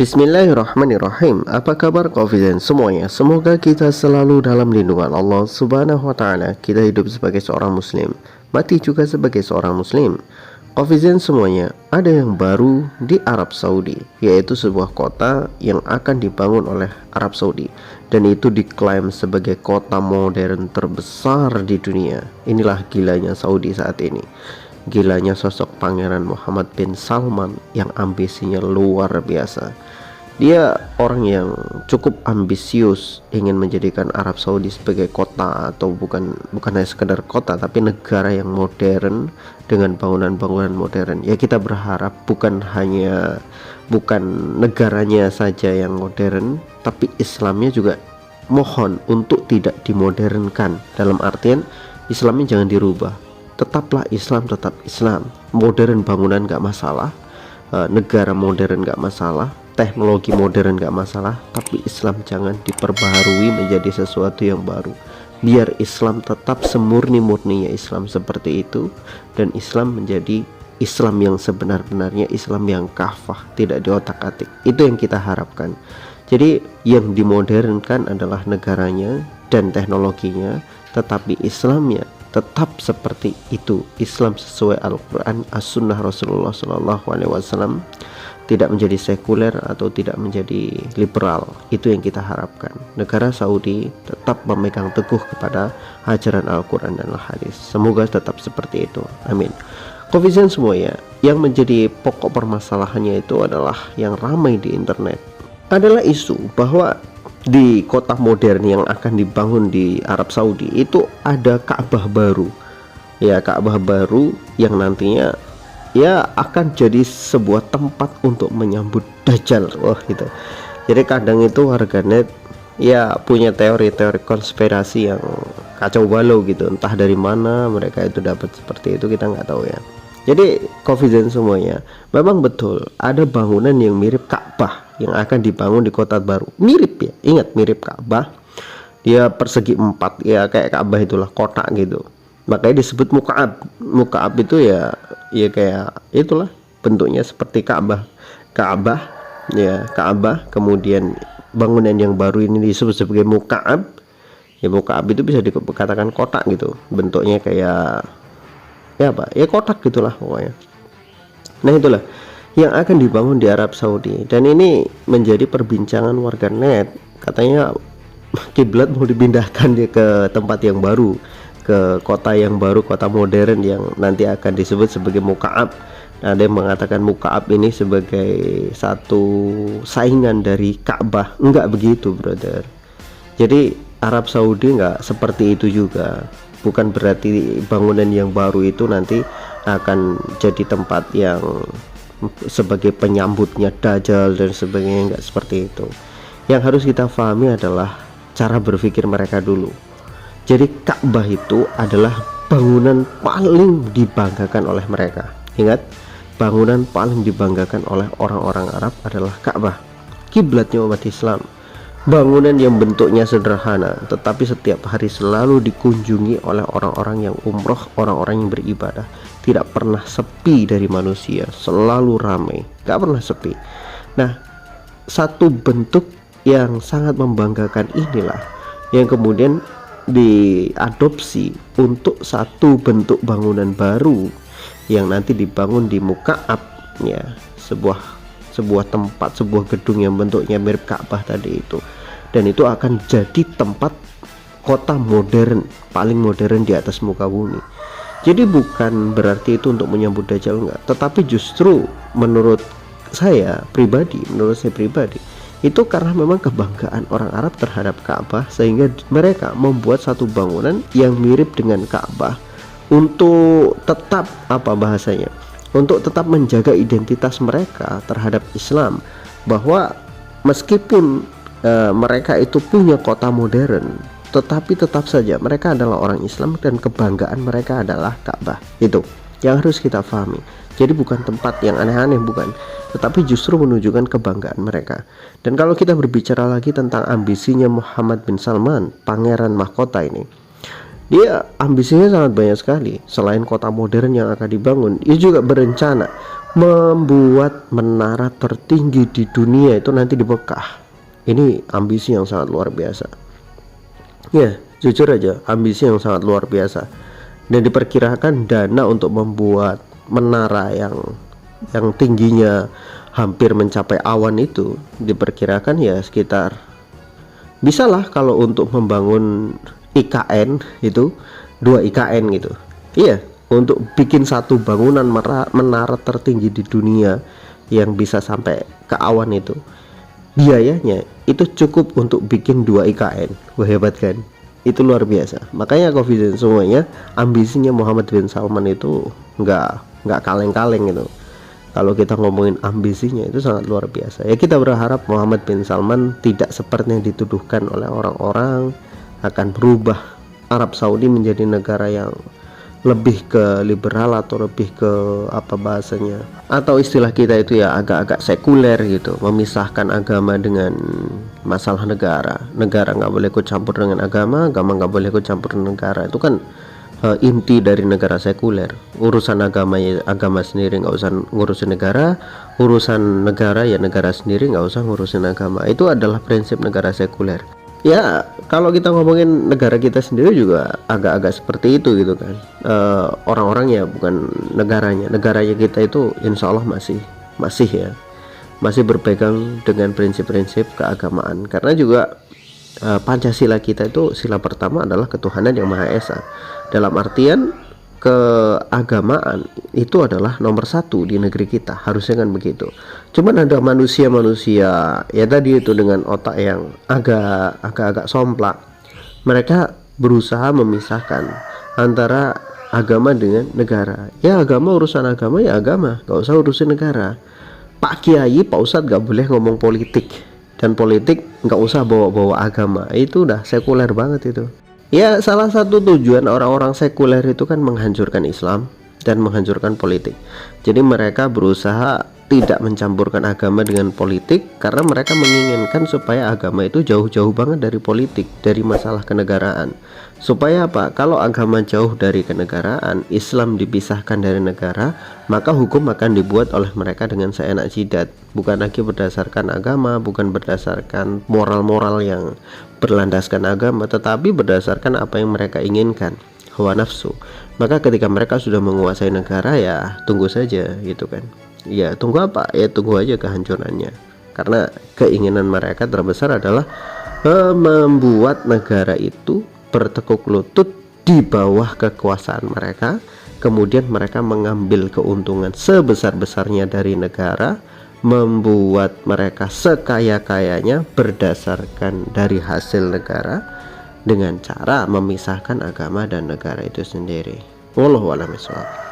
Bismillahirrahmanirrahim. Apa kabar confident semuanya? Semoga kita selalu dalam lindungan Allah Subhanahu wa taala. Kita hidup sebagai seorang muslim, mati juga sebagai seorang muslim. Confident semuanya, ada yang baru di Arab Saudi, yaitu sebuah kota yang akan dibangun oleh Arab Saudi, dan itu diklaim sebagai kota modern terbesar di dunia. Inilah gilanya Saudi saat ini. Gilanya sosok Pangeran Muhammad bin Salman yang ambisinya luar biasa. Dia orang yang cukup ambisius, ingin menjadikan Arab Saudi sebagai kota, atau bukan hanya sekedar kota, tapi negara yang modern dengan bangunan-bangunan modern. Ya, kita berharap bukan negaranya saja yang modern, tapi Islamnya juga mohon untuk tidak dimodernkan. Dalam artian Islamnya jangan dirubah. Tetaplah Islam, tetap Islam. Modern bangunan gak masalah, negara modern gak masalah, teknologi modern gak masalah, tapi Islam jangan diperbaharui menjadi sesuatu yang baru. Biar Islam tetap semurni-murninya Islam seperti itu, dan Islam menjadi Islam yang sebenar-benarnya, Islam yang kafah, tidak diotak-atik. Itu yang kita harapkan. Jadi yang dimodernkan adalah negaranya dan teknologinya, tetapi Islamnya tetap seperti itu. Islam sesuai Al-Quran, As-Sunnah Rasulullah SAW, tidak menjadi sekuler atau tidak menjadi liberal. Itu yang kita harapkan. Negara Saudi tetap memegang teguh kepada ajaran Al-Quran dan Al-Hadis. Semoga tetap seperti itu, amin. Confident semuanya, yang menjadi pokok permasalahannya itu adalah yang ramai di internet, adalah isu bahwa di kota modern yang akan dibangun di Arab Saudi itu ada Ka'bah baru. Ya, Ka'bah baru yang nantinya ya akan jadi sebuah tempat untuk menyambut Dajjal. Wah, gitu. Jadi kadang itu warganet ya punya teori-teori konspirasi yang kacau balau gitu. Entah dari mana mereka itu dapat seperti itu, kita nggak tahu ya. Jadi confident semuanya, memang betul ada bangunan yang mirip Ka'bah yang akan dibangun di kota baru. Mirip ya, ingat mirip Ka'bah. Dia persegi 4 ya, kayak Ka'bah itulah, kotak gitu. Makanya disebut Muka'ab. Muka'ab itu ya kayak itulah, bentuknya seperti Ka'bah. Ka'bah ya, Ka'bah. Kemudian bangunan yang baru ini disebut sebagai Muka'ab. Ya, Muka'ab itu bisa dikatakan kotak gitu. Bentuknya kayak ya apa? Ya kotak gitulah pokoknya. Nah, itulah yang akan dibangun di Arab Saudi, dan ini menjadi perbincangan warganet. Katanya kiblat mau dipindahkan dia ke tempat yang baru, ke kota yang baru, kota modern yang nanti akan disebut sebagai Muka'ab. Nah, ada yang mengatakan Muka'ab ini sebagai satu saingan dari Ka'bah. Enggak begitu, brother. Jadi Arab Saudi enggak seperti itu juga. Bukan berarti bangunan yang baru itu nanti akan jadi tempat yang sebagai penyambutnya Dajjal dan sebagainya. Enggak seperti itu. Yang harus kita pahami adalah cara berpikir mereka dulu. Jadi Ka'bah itu adalah bangunan paling dibanggakan oleh mereka. Ingat, bangunan paling dibanggakan oleh orang-orang Arab adalah Ka'bah, kiblatnya umat Islam. Bangunan yang bentuknya sederhana, tetapi setiap hari selalu dikunjungi oleh orang-orang yang umroh, orang-orang yang beribadah. Tidak pernah sepi dari manusia, selalu ramai, gak pernah sepi. Nah, satu bentuk yang sangat membanggakan inilah yang kemudian diadopsi untuk satu bentuk bangunan baru yang nanti dibangun di Muka'ab, ya, sebuah tempat, sebuah gedung yang bentuknya mirip Ka'bah tadi itu, dan itu akan jadi tempat kota modern, paling modern di atas muka bumi. Jadi bukan berarti itu untuk menyambut Dajjal, enggak, tetapi justru menurut saya pribadi itu karena memang kebanggaan orang Arab terhadap Ka'bah, sehingga mereka membuat satu bangunan yang mirip dengan Ka'bah untuk tetap untuk tetap menjaga identitas mereka terhadap Islam, bahwa meskipun mereka itu punya kota modern, tetapi tetap saja mereka adalah orang Islam dan kebanggaan mereka adalah Ka'bah. Itu yang harus kita pahami. Jadi bukan tempat yang aneh-aneh, bukan, tetapi justru menunjukkan kebanggaan mereka. Dan kalau kita berbicara lagi tentang ambisinya Muhammad bin Salman, pangeran mahkota ini, dia ambisinya sangat banyak sekali. Selain kota modern yang akan dibangun, dia juga berencana membuat menara tertinggi di dunia itu nanti di Mekah. Ini ambisi yang sangat luar biasa. Ya, jujur aja, ambisi yang sangat luar biasa. Dan diperkirakan dana untuk membuat menara yang tingginya hampir mencapai awan itu diperkirakan ya sekitar, bisalah kalau untuk membangun IKN itu 2 IKN gitu. Iya, untuk bikin satu bangunan menara tertinggi di dunia yang bisa sampai ke awan itu, biayanya itu cukup untuk bikin 2 IKN. Wah, hebat kan? Itu luar biasa. Makanya confident semuanya, ambisinya Muhammad bin Salman itu nggak kaleng-kaleng gitu. Kalau kita ngomongin ambisinya itu sangat luar biasa. Ya, kita berharap Muhammad bin Salman tidak seperti yang dituduhkan oleh orang-orang akan berubah Arab Saudi menjadi negara yang lebih ke liberal atau lebih ke apa bahasanya, atau istilah kita itu ya agak-agak sekuler gitu, memisahkan agama dengan masalah negara nggak boleh ikut campur dengan agama nggak boleh ikut campur dengan negara. Itu kan inti dari negara sekuler. Urusan agama sendiri nggak usah ngurusin negara, urusan negara ya negara sendiri nggak usah ngurusin agama. Itu adalah prinsip negara sekuler. Ya, kalau kita ngomongin negara kita sendiri juga agak-agak seperti itu gitu kan. Orang-orangnya bukan negaranya kita itu insya Allah masih berpegang dengan prinsip-prinsip keagamaan. Karena juga Pancasila kita itu sila pertama adalah ketuhanan yang Maha Esa. Dalam artian keagamaan itu adalah nomor 1 di negeri kita, harusnya kan begitu. Cuman ada manusia ya tadi itu dengan otak yang agak-agak somplak. Mereka berusaha memisahkan antara agama dengan negara. Ya agama, urusan agama ya agama, gak usah urusin negara. Pak Kiai, Pak Ustadz gak boleh ngomong politik, dan politik nggak usah bawa-bawa agama. Itu udah sekuler banget itu. Ya, salah satu tujuan orang-orang sekuler itu kan menghancurkan Islam dan menghancurkan politik. Jadi mereka berusaha tidak mencampurkan agama dengan politik karena mereka menginginkan supaya agama itu jauh-jauh banget dari politik, dari masalah kenegaraan. Supaya apa? Kalau agama jauh dari kenegaraan, Islam dipisahkan dari negara, maka hukum akan dibuat oleh mereka dengan seenak jidat, bukan lagi berdasarkan agama, bukan berdasarkan moral-moral yang berlandaskan agama, tetapi berdasarkan apa yang mereka inginkan, hawa nafsu. Maka ketika mereka sudah menguasai negara, ya tunggu saja gitu kan. Ya tunggu apa? Ya tunggu aja kehancurannya. Karena keinginan mereka terbesar adalah membuat negara itu bertekuk lutut di bawah kekuasaan mereka, kemudian mereka mengambil keuntungan sebesar-besarnya dari negara, membuat mereka sekaya-kayanya berdasarkan dari hasil negara dengan cara memisahkan agama dan negara itu sendiri. Wallahu a'lam bishawab.